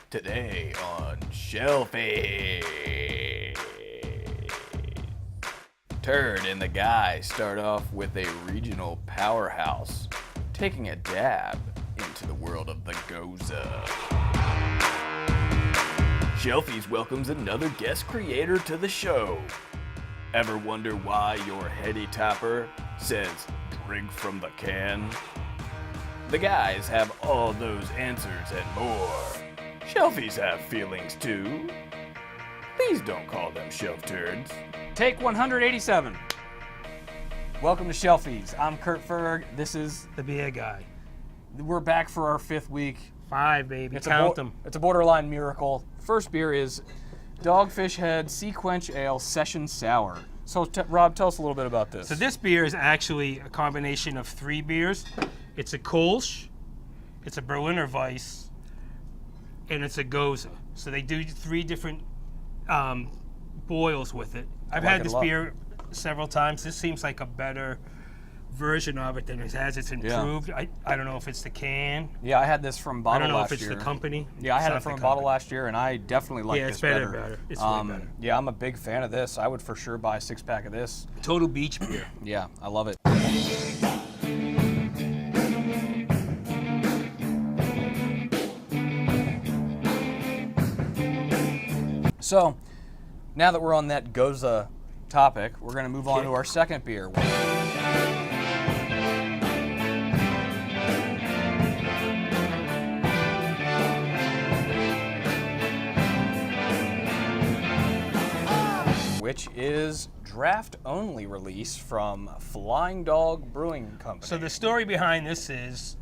Today on Shelfie. Turd and the guy start off with a regional powerhouse, taking a dab into the world of the Gose. Shelfies welcomes another guest creator to the show. Ever wonder why your Heady tapper says drink from the can? The guys have all those answers and more. Shelfies have feelings too. Please don't call them shelf turds. Take 187. Welcome to Shelfies. I'm Kurt Ferg. This is The beer guy. we're back for our 5th week. 5, baby. Count them. It's a borderline miracle. First beer is Dogfish Head SeaQuench Ale Session Sour. So Rob, tell us a little bit about this. So this beer is actually a combination of 3 beers. It's a Kolsch, it's a Berliner Weiss, and it's a Gose. So they do 3 different boils with it. I've had this beer several times. This seems like a better version of it than it has. It's improved. Yeah. I don't know if it's the can. Yeah, I had this from bottle last year. I don't know if it's the company. Yeah, I had it from a bottle last year, and I definitely like this better. Yeah, it's better. It's way better. Yeah, I'm a big fan of this. I would for sure buy a 6-pack of this. Total beach beer. Yeah, I love it. So, now that we're on that Gose topic, we're going to move on to our second beer. Which is draft-only release from Flying Dog Brewing Company. So the story behind this is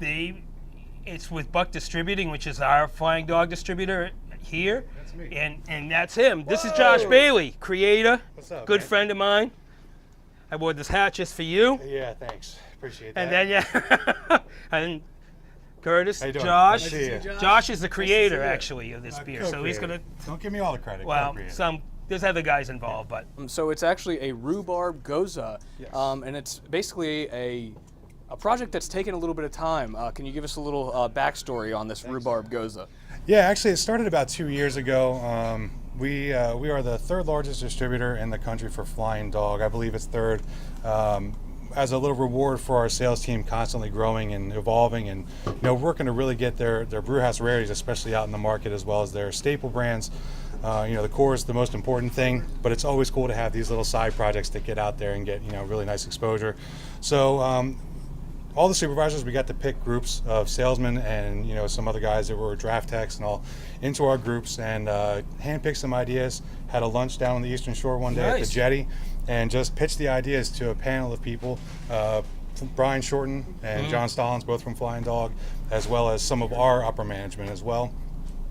it's with Buck Distributing, which is our Flying Dog distributor here. That's me. And that's him. Whoa. This is Josh Bailey, creator. What's up, good man? Friend of mine. I wore this hat just for you. Yeah, thanks. Appreciate that. And then and Curtis, How you doing? Josh. Nice to see you. Josh is the creator actually of this beer. So he's gonna Don't give me all the credit. well, there's other guys involved, but So it's actually a Rhubarb Gose, Yes. and it's basically a project that's taken a little bit of time. Can you give us a little backstory on this Rhubarb Gose? Yeah, actually, it started about 2 years ago. We are the 3rd largest distributor in the country for Flying Dog. I believe it's 3rd. As a little reward for our sales team constantly growing and evolving and working to really get their brewhouse rarities, especially out in the market, as well as their staple brands. The core is the most important thing, but it's always cool to have these little side projects that get out there and get really nice exposure. So all the supervisors, we got to pick groups of salesmen and some other guys that were draft techs and all into our groups and handpicked some ideas. Had a lunch down on the Eastern Shore one day at the Jetty and just pitched the ideas to a panel of people. Brian Shorten and John Stallings, both from Flying Dog, as well as some of our upper management as well.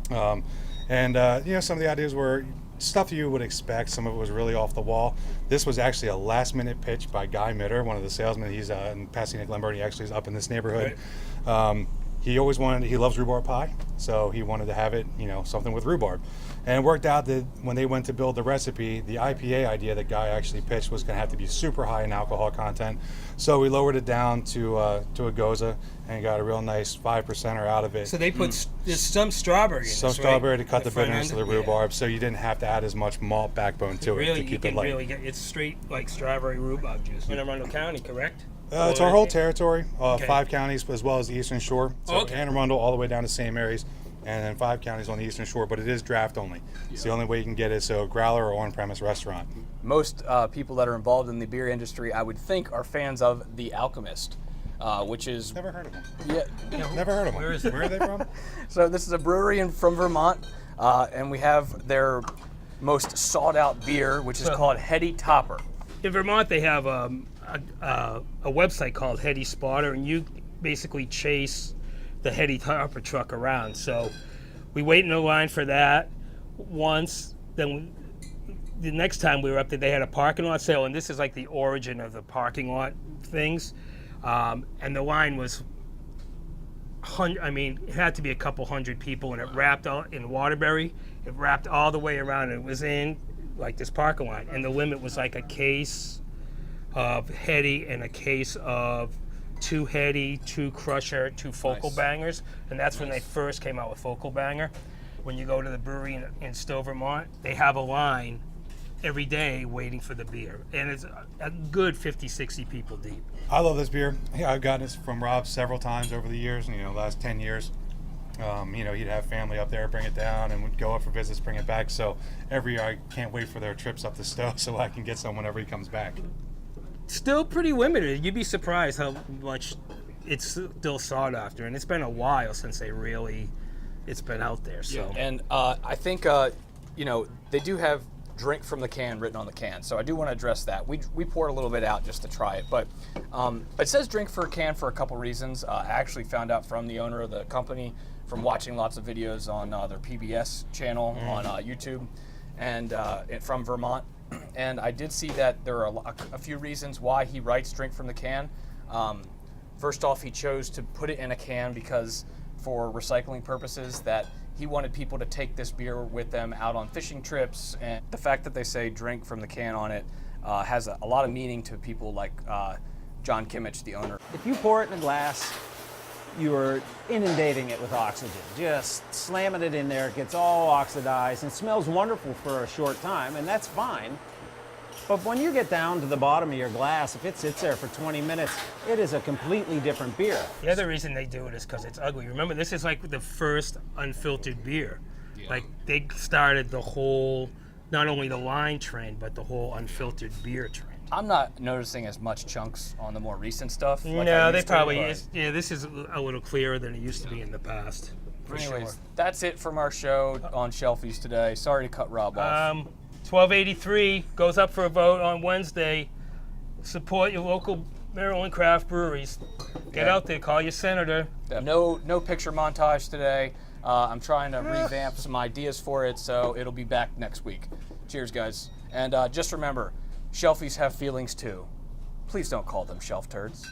Some of the ideas were stuff you would expect. Some of it was really off the wall. This was actually a last-minute pitch by Guy Mitter, one of the salesmen. He's in Pasadena, Glenburn. He actually is up in this neighborhood. Right. He loves rhubarb pie, so he wanted to have it, something with rhubarb. And it worked out that when they went to build the recipe, the IPA idea that Guy actually pitched was going to have to be super high in alcohol content. So we lowered it down to a Gose and got a real nice 5%er out of it. so they put there's some strawberry in Some this, strawberry right? to cut the front bitterness of end? the rhubarb, so you didn't have to add as much malt backbone to it to keep it light. Really get it's straight like strawberry rhubarb juice. In Arundel County, correct? It's our whole territory, Okay. 5 counties as well as the Eastern Shore. So Anne Arundel all the way down to St. Mary's, and then 5 counties on the Eastern Shore, but it is draft only. It's the only way you can get it, so growler or on-premise restaurant. Most people that are involved in the beer industry, I would think, are fans of the Alchemist, which is... Never heard of them. Yeah. Never heard of them. Where is it? Where are they from? So this is a brewery from Vermont, and we have their most sought-out beer, which is called Heady Topper. In Vermont, they have a website called Heady Spotter, and you basically chase the Heady Topper truck around. So we wait in a line for that once. Then the next time we were up there, they had a parking lot sale, and this is like the origin of the parking lot things. And the line was, it had to be a couple hundred people, and it wrapped all in Waterbury. It wrapped all the way around. It was in like this parking lot, and the limit was like a case of Heady and a case of 2 Heady, 2 Crusher, 2 Focal Nice. Bangers, and that's when they first came out with Focal Banger. When you go to the brewery in Stowe, Vermont, they have a line every day waiting for the beer, and it's a good 50, 60 people deep. I love this beer. Yeah, I've gotten this from Rob several times over the years, last 10 years. He'd have family up there, bring it down, and would go up for visits, bring it back. So every year I can't wait for their trips up the Stowe so I can get some whenever he comes back. Still pretty limited. You'd be surprised how much it's still sought after, and it's been a while since it's been out there. So And I think, they do have drink from the can written on the can. So I do want to address that. We poured a little bit out just to try it, but it says drink for a can for a couple reasons. I actually found out from the owner of the company from watching lots of videos on their PBS channel on YouTube and from Vermont. And I did see that there are a few reasons why he writes drink from the can. First off, he chose to put it in a can because for recycling purposes that he wanted people to take this beer with them out on fishing trips, and the fact that they say drink from the can on it has a lot of meaning to people like John Kimmich, the owner. If you pour it in a glass, you are inundating it with oxygen. Just slamming it in there, it gets all oxidized and smells wonderful for a short time, and that's fine. But when you get down to the bottom of your glass, if it sits there for 20 minutes, it is a completely different beer. the other reason they do it is because it's ugly. Remember, this is like the first unfiltered beer. Like they started the whole, not only the line trend, but the whole unfiltered beer trend. I'm not noticing as much chunks on the more recent stuff. Like I No, they used to, probably but- is. Yeah, this is a little clearer than it used to be in the past. For Anyways, sure. that's it from our show on Shelfies today. Sorry to cut Rob off. 1283 goes up for a vote on Wednesday. Support your local Maryland craft breweries. Get out there, call your senator. No picture montage today. I'm trying to revamp some ideas for it, so it'll be back next week. Cheers, guys. And just remember, Shelfies have feelings too. Please don't call them shelf turds.